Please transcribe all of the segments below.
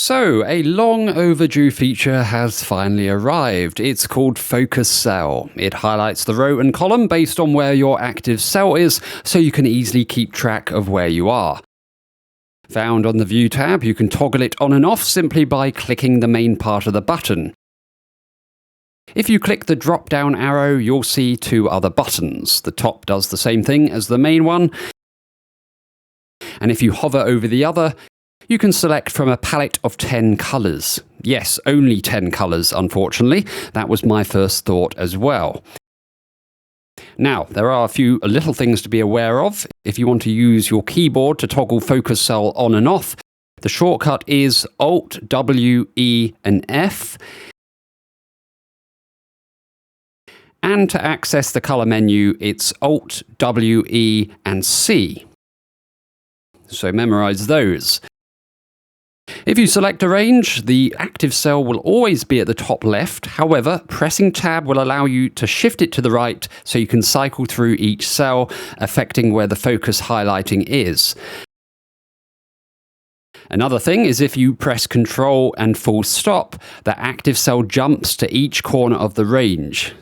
So, a long overdue feature has finally arrived. It's called Focus Cell. It highlights the row and column based on where your active cell is, so you can easily keep track of where you are. Found on the View tab, you can toggle it on and off simply by clicking the main part of the button. If you click the drop-down arrow, you'll see two other buttons. The top does the same thing as the main one, and if you hover over the other, you can select from a palette of 10 colours. Yes, only 10 colours, unfortunately. That was my first thought as well. Now, there are a few little things to be aware of. If you want to use your keyboard to toggle focus cell on and off, the shortcut is Alt, W, E, and F. And to access the colour menu, it's Alt, W, E, and C. So memorise those. If you select Arrange, the active cell will always be at the top left. However, pressing Tab will allow you to shift it to the right so you can cycle through each cell, affecting where the focus highlighting is. Another thing is if you press Ctrl and full stop, the active cell jumps to each corner of the range.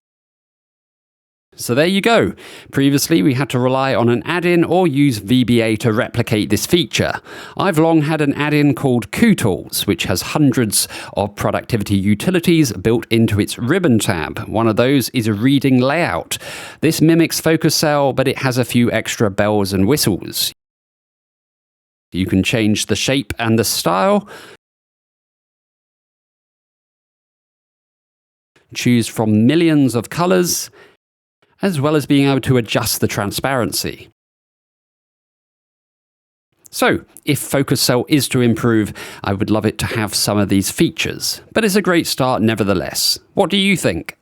So there you go. Previously, we had to rely on an add-in or use VBA to replicate this feature. I've long had an add-in called QTools, which has hundreds of productivity utilities built into its ribbon tab. One of those is a reading layout. This mimics Focus Cell, but it has a few extra bells and whistles. You can change the shape and the style, choose from millions of colours, as well as being able to adjust the transparency. So, if Focus Cell is to improve, I would love it to have some of these features, but it's a great start nevertheless. What do you think?